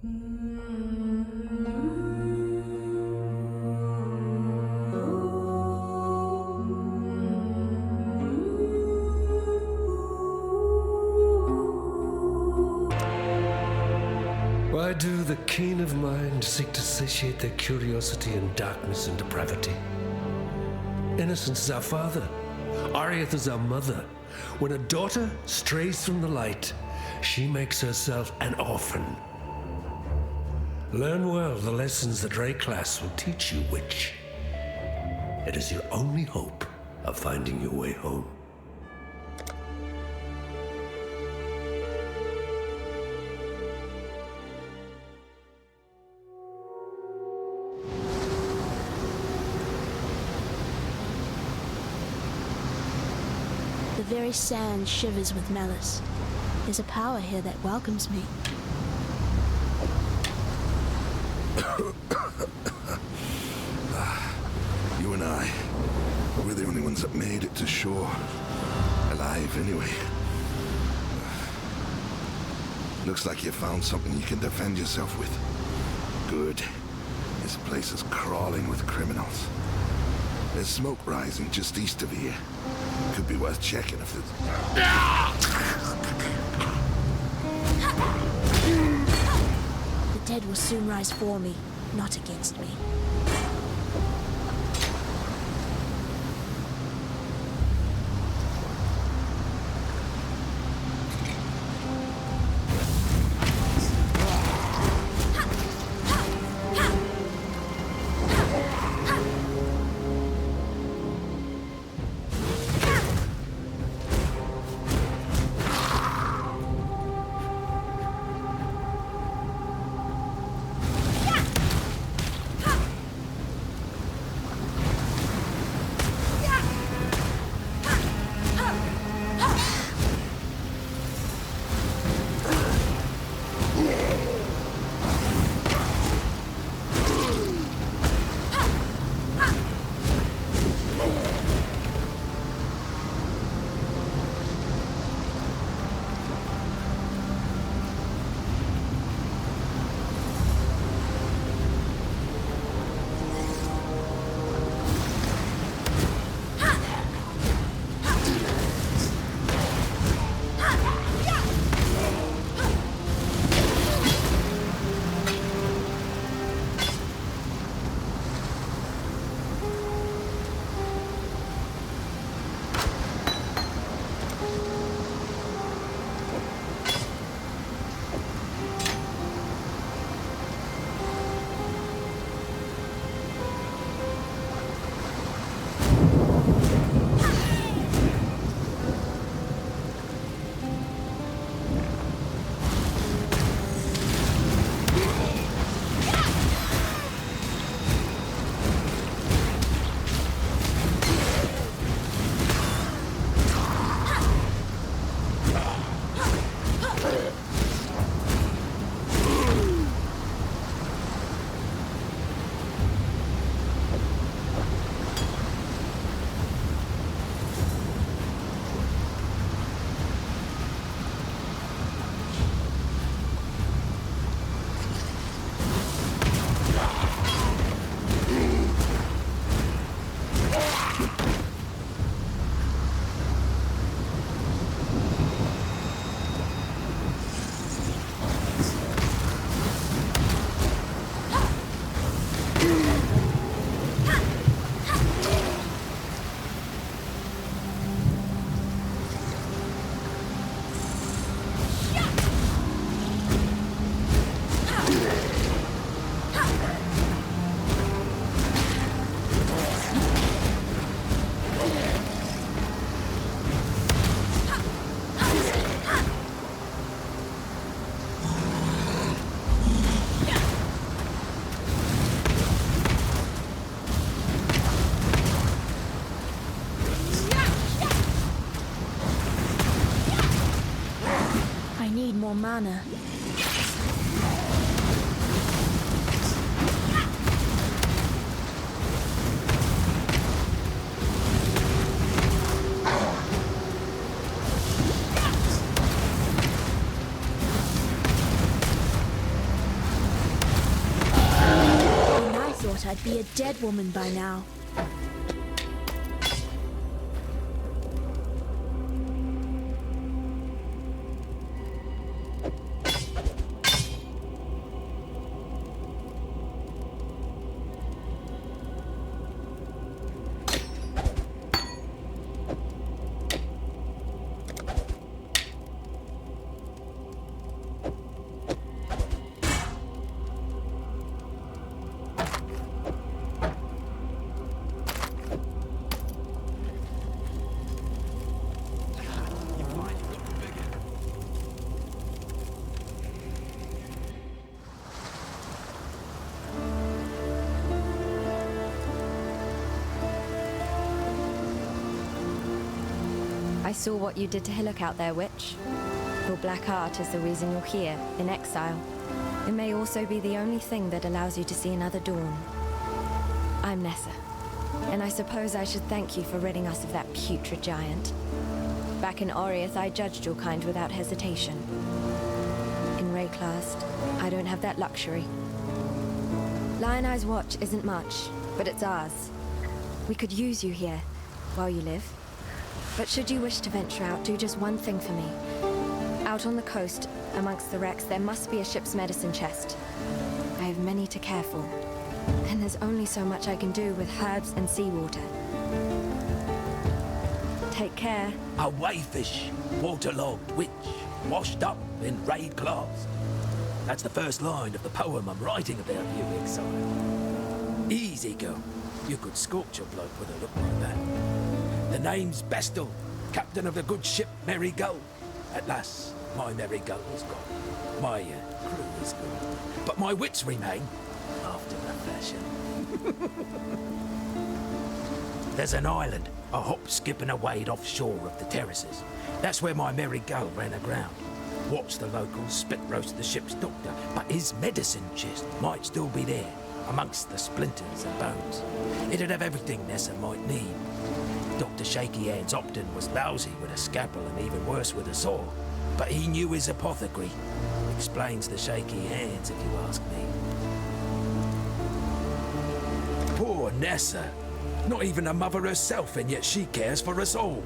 Why do the keen of mind seek to satiate their curiosity in darkness and depravity? Innocence is our father. Ariath is our mother. When a daughter strays from the light, she makes herself an orphan. Learn well the lessons that Rayclass will teach you, witch. It is your only hope of finding your way home. The very sand shivers with malice. There's a power here that welcomes me. You and I, we're the only ones that made it to shore. Alive, anyway. Looks like you found something you can defend yourself with. Good. This place is crawling with criminals. There's smoke rising just east of here. Could be worth checking if it's... The dead will soon rise for me, not against me. More mana. I'd be a dead woman by now. I saw what you did to Hillock out there, Witch. Your black art is the reason you're here, in exile. It may also be the only thing that allows you to see another dawn. I'm Nessa, and I suppose I should thank you for ridding us of that putrid giant. Back in Oriath, I judged your kind without hesitation. In Rayclast, I don't have that luxury. Lion Eye's watch isn't much, but it's ours. We could use you here, while you live. But should you wish to venture out, do just one thing for me. Out on the coast, amongst the wrecks, there must be a ship's medicine chest. I have many to care for, and there's only so much I can do with herbs and seawater. Take care. A wayfish, waterlogged witch, washed up in Rayclast. That's the first line of the poem I'm writing about you, Exile. Easy, girl. You could scorch a bloke with a look like that. The name's Bestel, captain of the good ship Merry Gull. At last, my Merry Gull is gone. My crew is gone. But my wits remain, after a fashion. There's an island, a hop, skip and a wade offshore of the terraces. That's where my Merry Gull ran aground. Watched the locals spit roast the ship's doctor, but his medicine chest might still be there, amongst the splinters and bones. It'd have everything Nessa might need. Dr. Shaky Hands Opton was lousy with a scalpel and even worse with a saw, but he knew his apothecary. Explains the shaky hands, if you ask me. Poor Nessa. Not even a mother herself, and yet she cares for us all.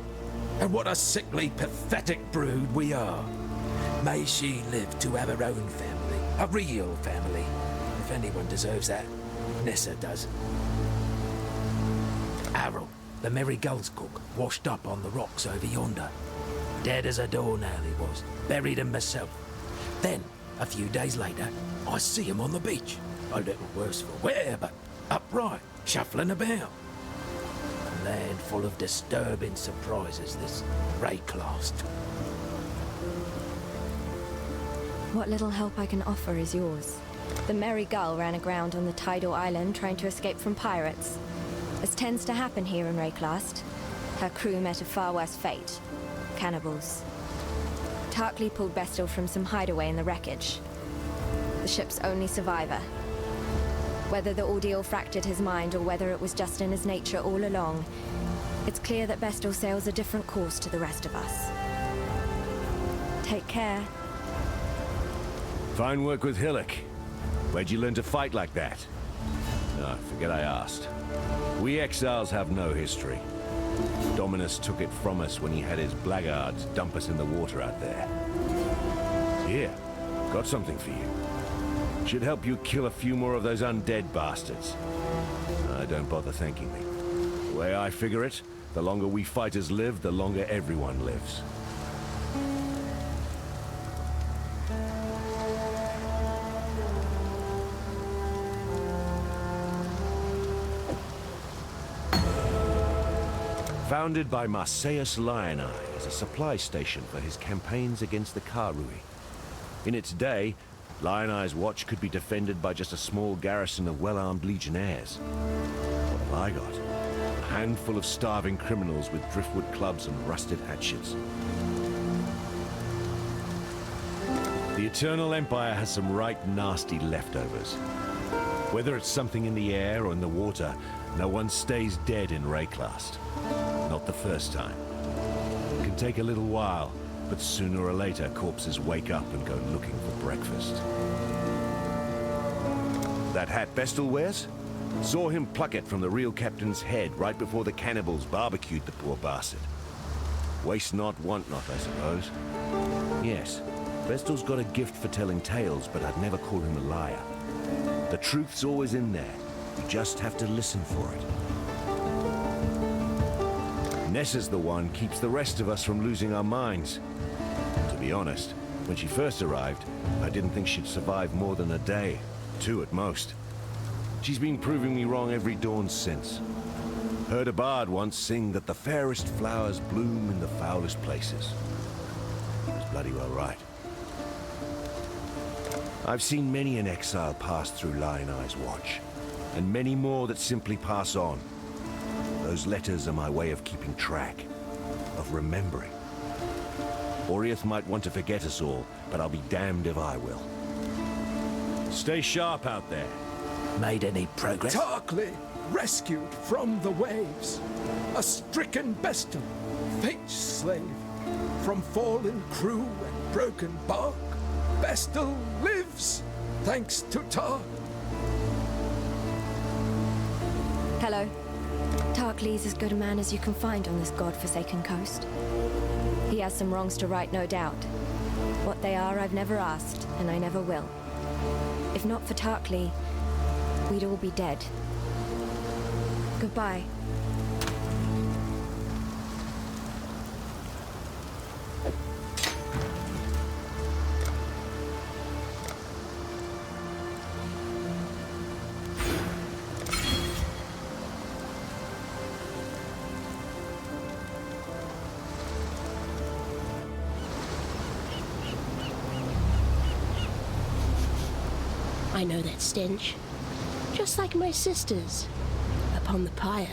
And what a sickly, pathetic brood we are. May she live to have her own family, a real family. If anyone deserves that, Nessa does. Arrow, the Merry Gull's cook, washed up on the rocks over yonder. Dead as a doornail he was, buried him myself. Then, a few days later, I see him on the beach. A little worse for wear, but upright, shuffling about. A land full of disturbing surprises, this Rayclast. What little help I can offer is yours. The Merry Gull ran aground on the tidal island trying to escape from pirates. As tends to happen here in Rayclast, her crew met a far worse fate. Cannibals. Tarkley pulled Bestel from some hideaway in the wreckage. The ship's only survivor. Whether the ordeal fractured his mind or whether it was just in his nature all along, it's clear that Bestel sails a different course to the rest of us. Take care. Fine work with Hillock. Where'd you learn to fight like that? No, forget I asked. We exiles have no history. Dominus took it from us when he had his blackguards dump us in the water out there. Here, got something for you. Should help you kill a few more of those undead bastards. Don't bother thanking me. The way I figure it, the longer we fighters live, the longer everyone lives. Founded by Marseus Lion Eye as a supply station for his campaigns against the Karui. In its day, Lion Eye's watch could be defended by just a small garrison of well-armed legionnaires. What have I got? A handful of starving criminals with driftwood clubs and rusted hatchets. The Eternal Empire has some right nasty leftovers. Whether it's something in the air or in the water, no one stays dead in Rayclast. Not the first time. It can take a little while, but sooner or later corpses wake up and go looking for breakfast. That hat Bestel wears? Saw him pluck it from the real captain's head right before the cannibals barbecued the poor bastard. Waste not, want not, I suppose. Yes, Vestal's got a gift for telling tales, but I'd never call him a liar. The truth's always in there. You just have to listen for it. Nessa's the one keeps the rest of us from losing our minds. To be honest, when she first arrived, I didn't think she'd survive more than a day, 2 at most. She's been proving me wrong every dawn since. Heard a bard once sing that the fairest flowers bloom in the foulest places. He was bloody well right. I've seen many an exile pass through Lion Eye's watch, and many more that simply pass on. Those letters are my way of keeping track, of remembering. Oriath might want to forget us all, but I'll be damned if I will. Stay sharp out there. Made any progress? Tarkly, rescued from the waves. A stricken Bestel, fate's slave. From fallen crew and broken bark, Bestel lives, thanks to Tark. Hello. Tarklee's as good a man as you can find on this god-forsaken coast. He has some wrongs to right, no doubt. What they are, I've never asked, and I never will. If not for Tarklee, we'd all be dead. Goodbye. I know that stench. Just like my sisters, upon the pyre.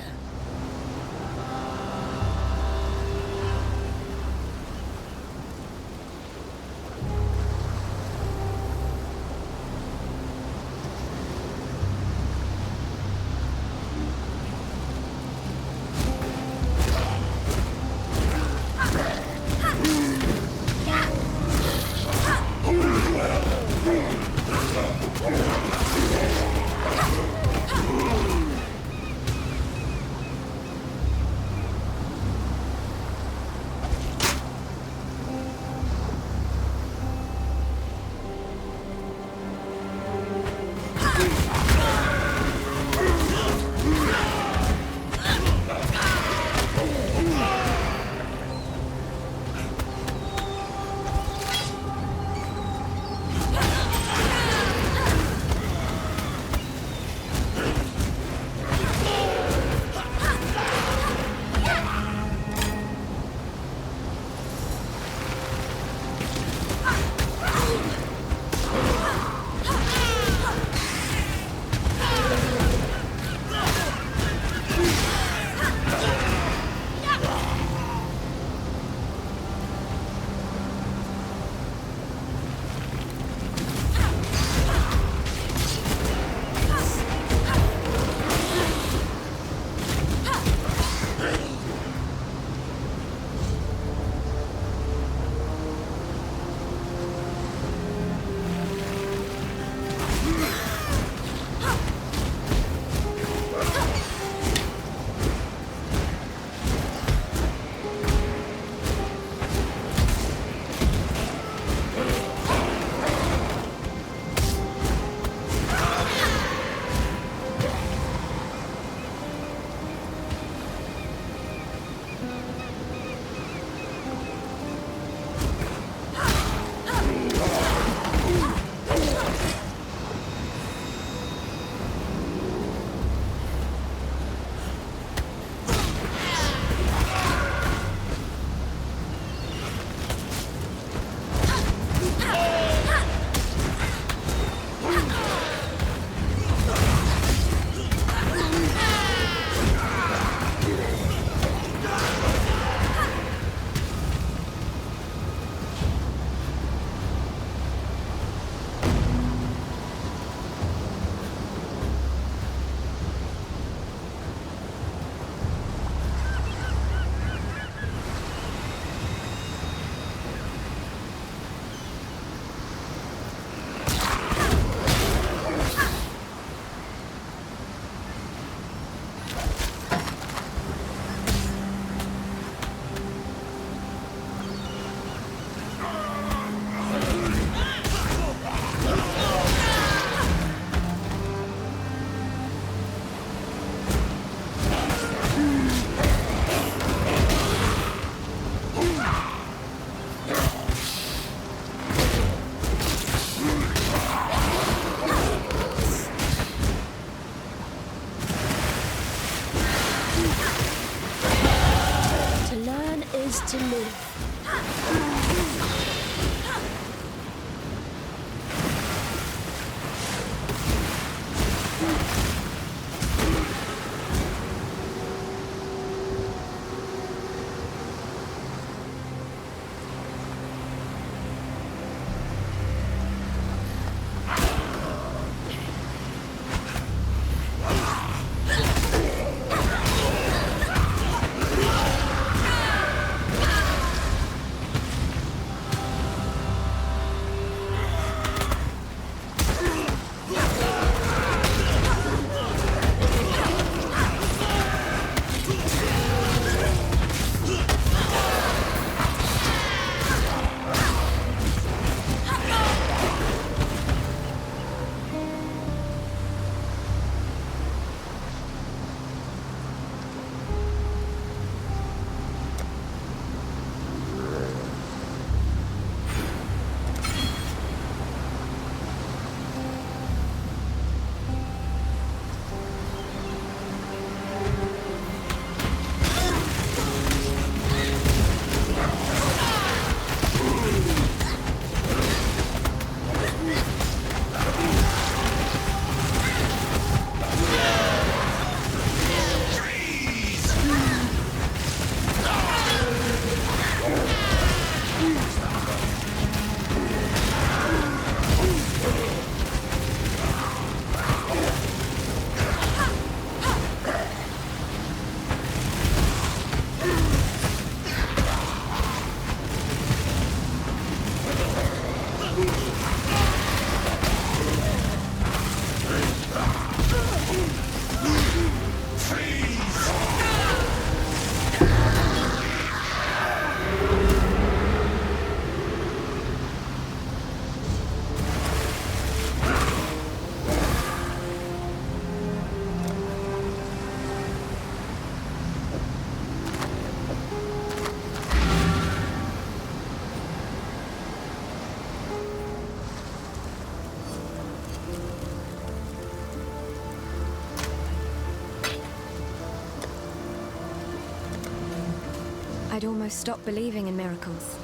I'd almost stopped believing in miracles.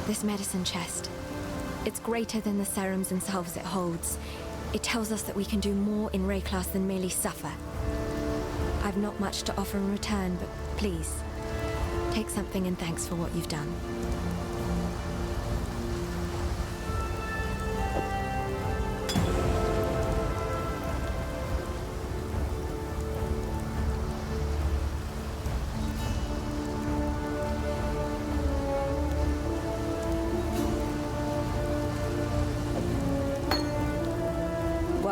This medicine chest, it's greater than the serums and salves it holds. It tells us that we can do more in Rayclass than merely suffer. I've not much to offer in return, but please, take something in thanks for what you've done.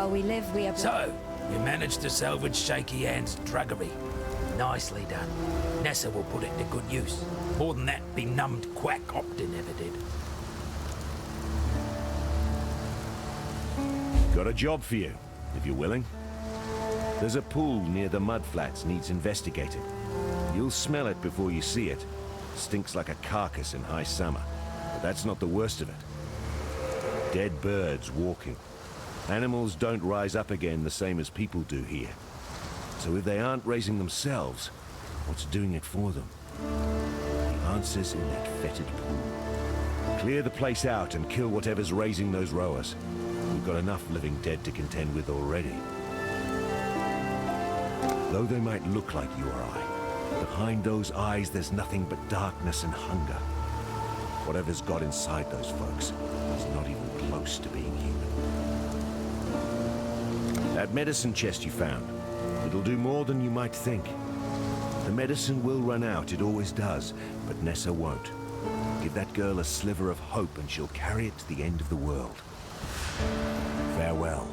While we live, we are... So, you managed to salvage Shaky Hand's druggery. Nicely done. Nessa will put it to good use. More than that benumbed quack Optin ever did. Got a job for you, if you're willing. There's a pool near the mudflats needs investigating. You'll smell it before you see it. Stinks like a carcass in high summer. But that's not the worst of it. Dead birds walking. Animals don't rise up again the same as people do here. So if they aren't raising themselves, what's doing it for them? The answer's in that fetid pool. Clear the place out and kill whatever's raising those rowers. We've got enough living dead to contend with already. Though they might look like you or I, behind those eyes there's nothing but darkness and hunger. Whatever's got inside those folks is not even close to being human. That medicine chest you found, it'll do more than you might think. The medicine will run out, it always does, but Nessa won't. Give that girl a sliver of hope and she'll carry it to the end of the world. Farewell.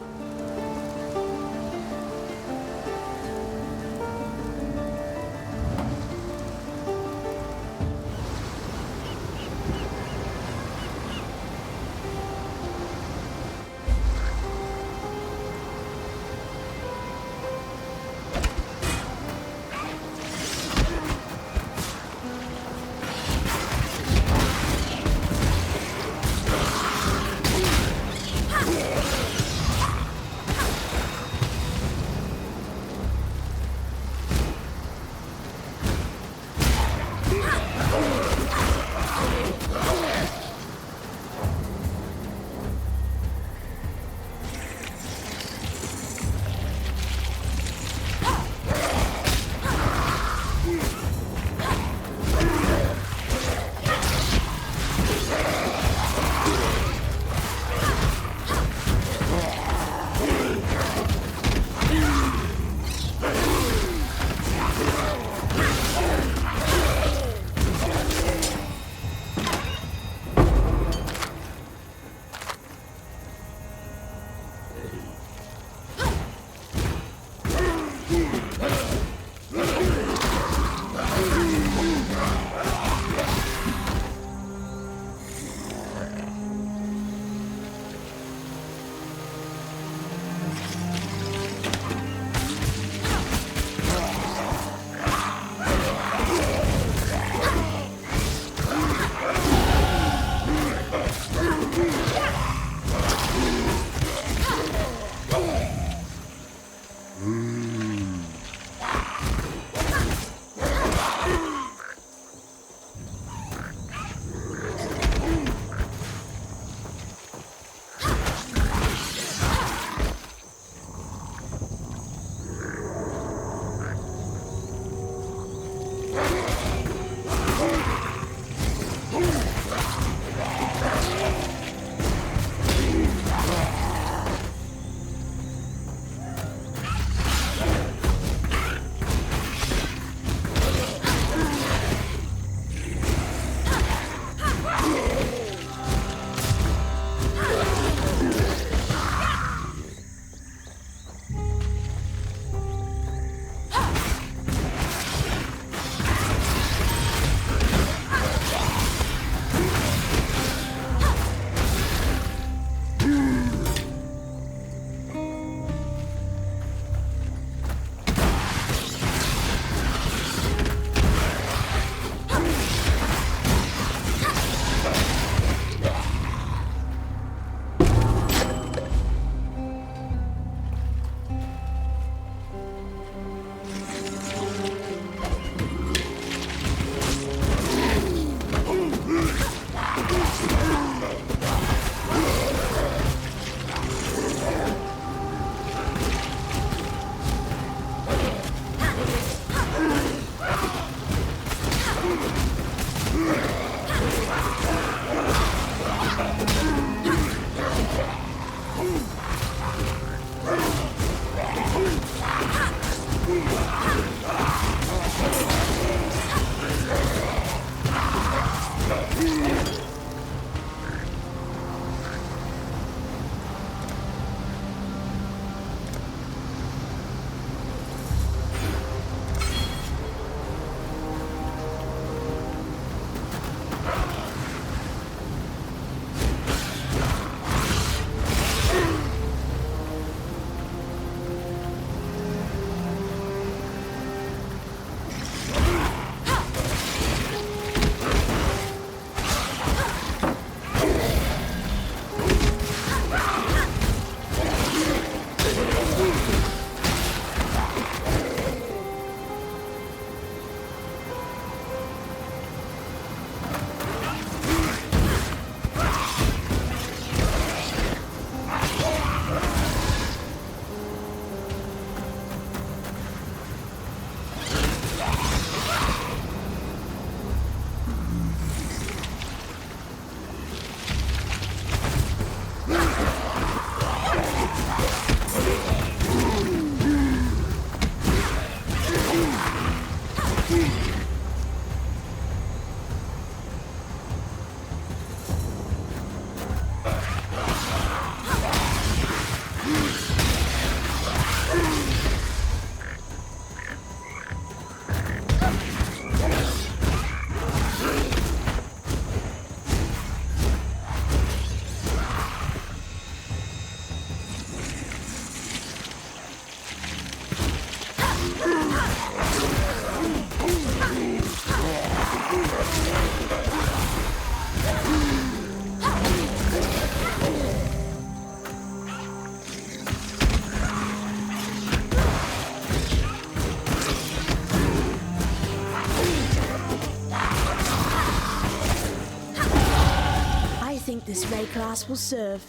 Ray class will serve.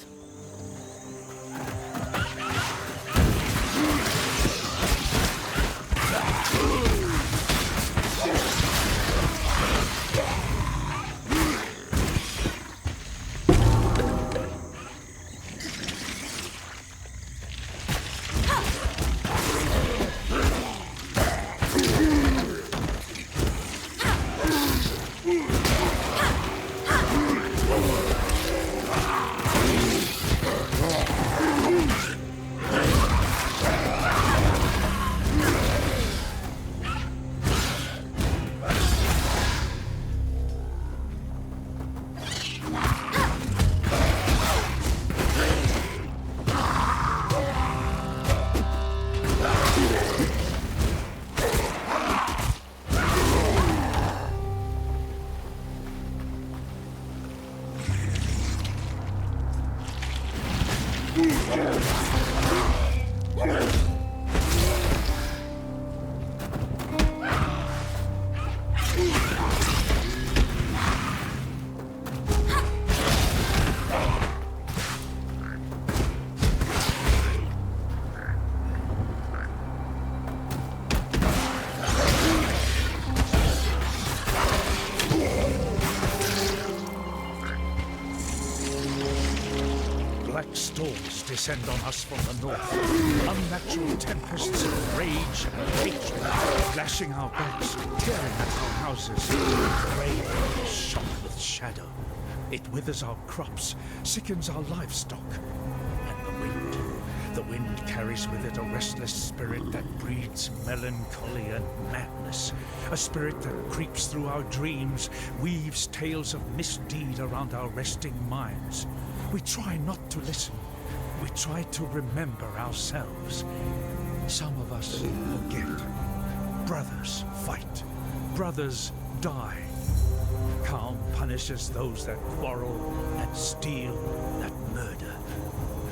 Storms descend on us from the north. Unnatural tempests of rage and hatred, lashing our backs, tearing at our houses. Rain is shot with shadow. It withers our crops, sickens our livestock. And the wind carries with it a restless spirit that breeds melancholy and madness. A spirit that creeps through our dreams, weaves tales of misdeed around our resting minds. We try not to listen. We try to remember ourselves. Some of us forget. Brothers fight. Brothers die. Calm punishes those that quarrel, that steal, that murder.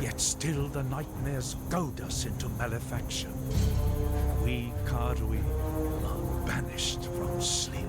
Yet still the nightmares goad us into malefaction. We Karui are banished from sleep.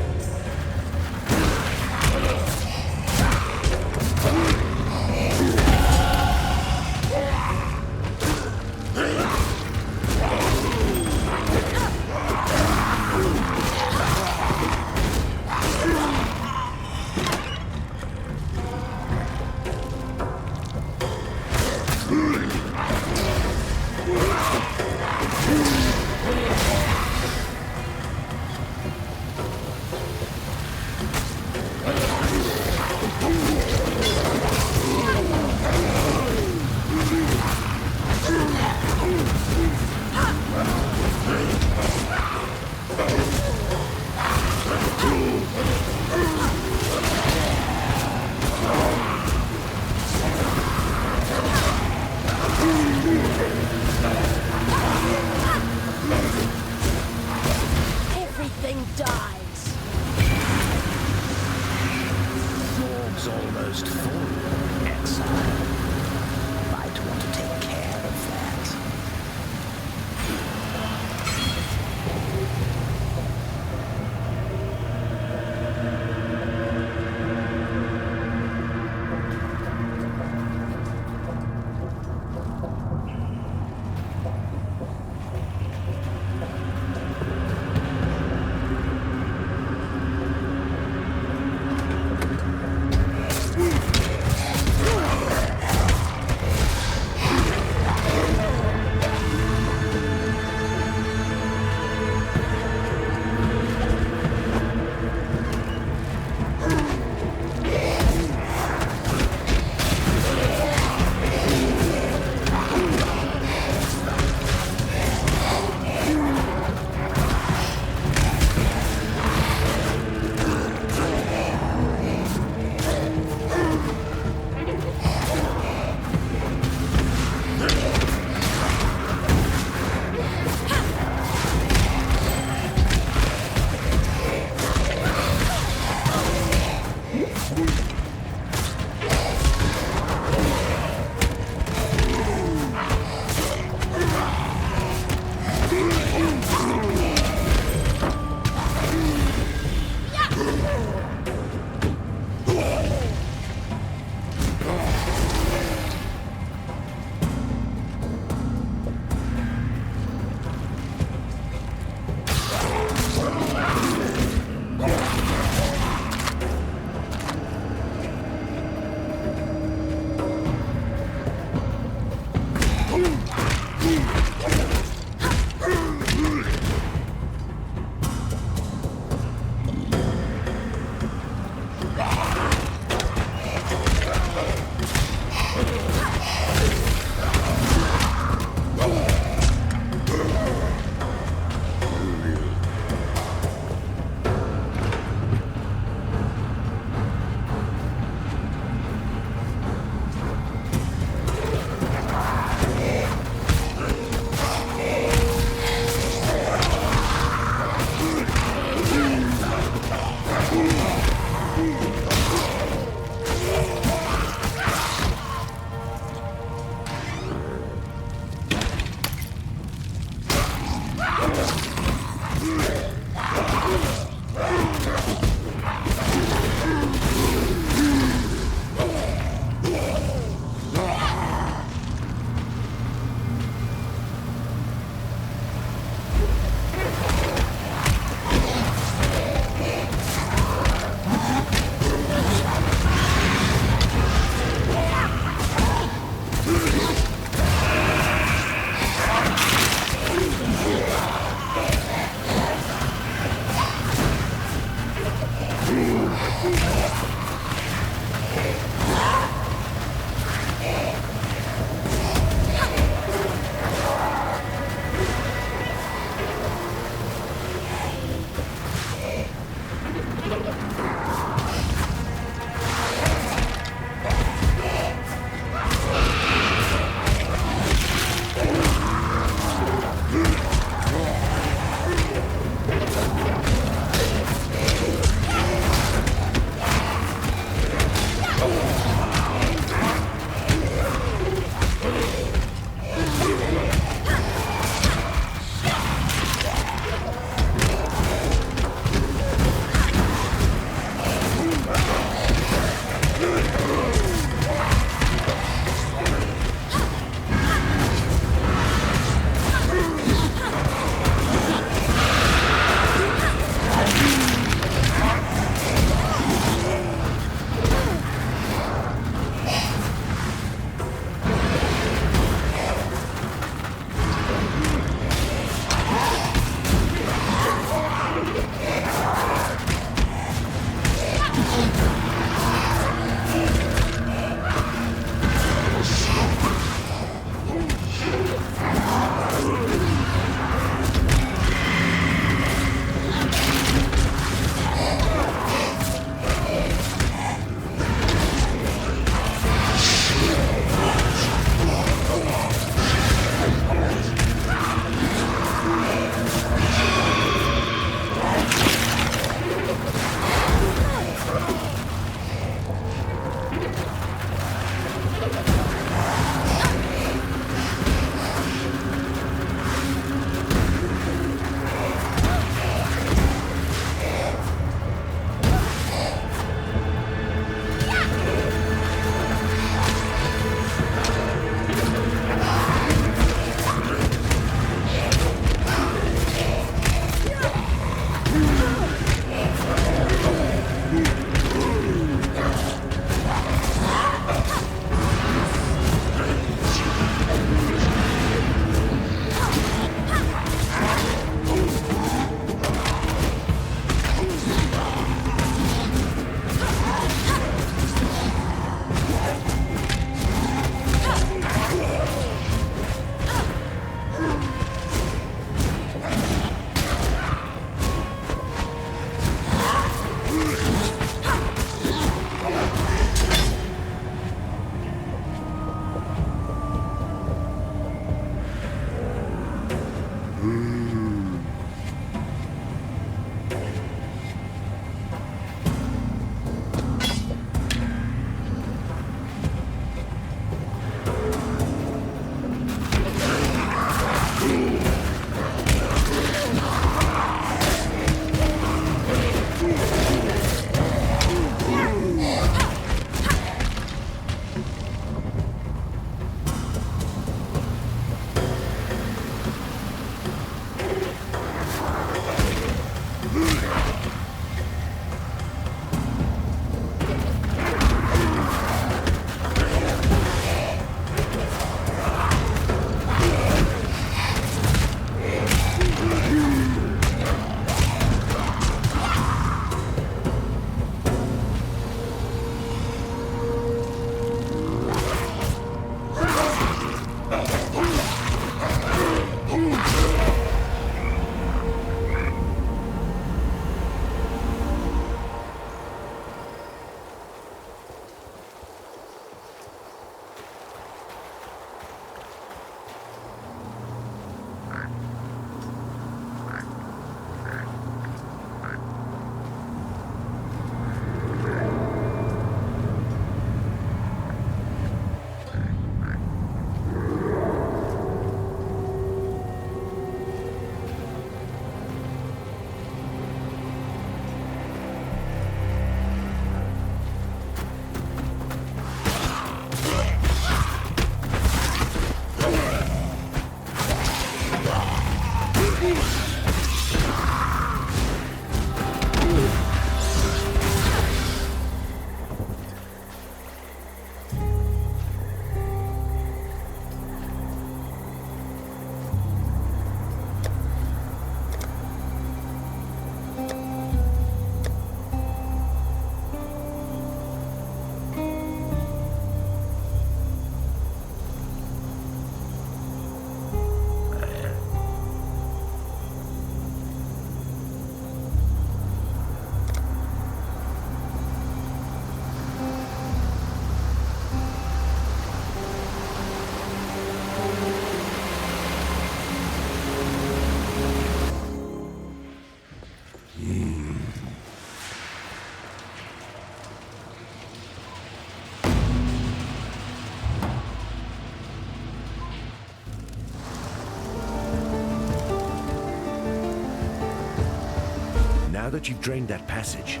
Now that you've drained that passage,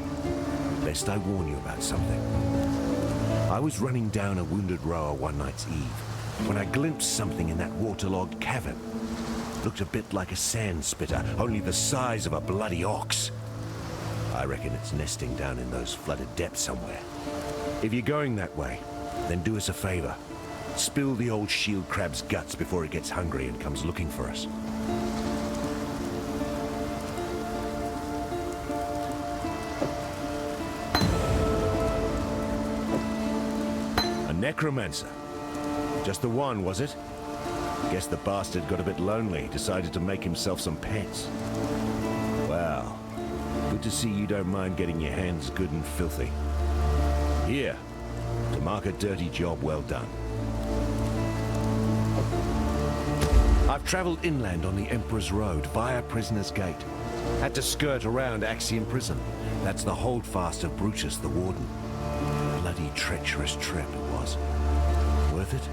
best I warn you about something. I was running down a wounded rower one night's eve when I glimpsed something in that waterlogged cavern. Looked a bit like a sand spitter, only the size of a bloody ox. I reckon it's nesting down in those flooded depths somewhere. If you're going that way, then do us a favor. Spill the old shield crab's guts before it gets hungry and comes looking for us. Necromancer. Just the one, was it? Guess the bastard got a bit lonely, decided to make himself some pets. Well, good to see you don't mind getting your hands good and filthy. Here, to mark a dirty job well done. I've traveled inland on the Emperor's Road via Prisoner's Gate. Had to skirt around Axiom Prison. That's the holdfast of Brutus the Warden. Bloody treacherous trip it was. Worth it?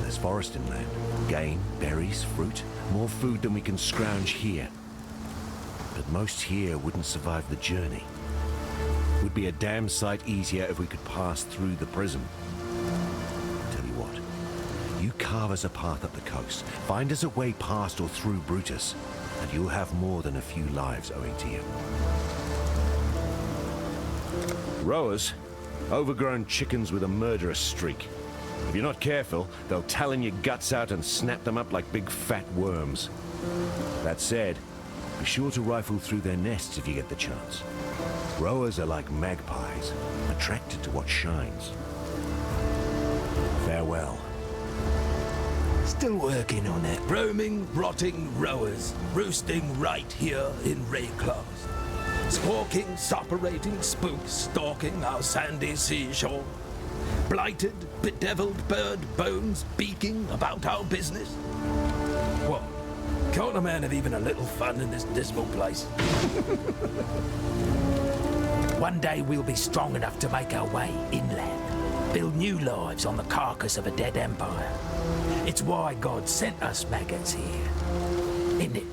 There's forest inland. Game, berries, fruit. More food than we can scrounge here. But most here wouldn't survive the journey. Would be a damn sight easier if we could pass through the prison. Tell you what, you carve us a path up the coast, find us a way past or through Brutus, and you'll have more than a few lives owing to you. Rowers? Overgrown chickens with a murderous streak. If you're not careful, they'll talon your guts out and snap them up like big fat worms. That said, be sure to rifle through their nests if you get the chance. Rowers are like magpies, attracted to what shines. Farewell. Still working on it. Roaming, rotting rowers, roosting right here in Rayclaws. Squawking, suppurating spooks stalking our sandy seashore. Blighted, bedeviled bird bones beaking about our business. What? Can't a man have even a little fun in this dismal place? One day we'll be strong enough to make our way inland, build new lives on the carcass of a dead empire. It's why God sent us maggots here, isn't it?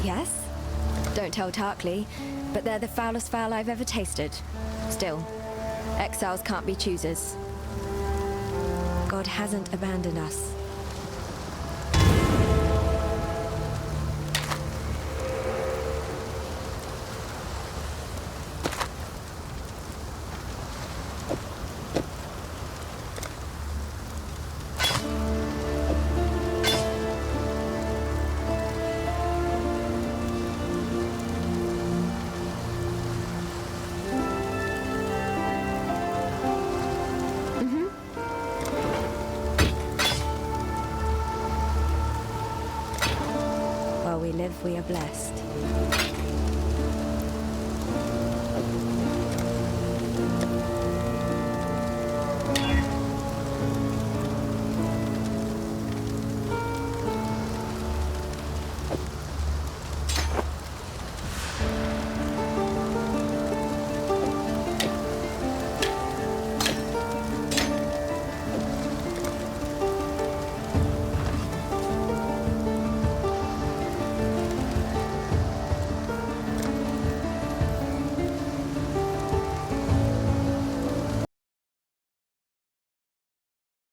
Yes? Don't tell Tarkley, but they're the foulest fowl I've ever tasted. Still, exiles can't be choosers. God hasn't abandoned us. While we live, we are blessed.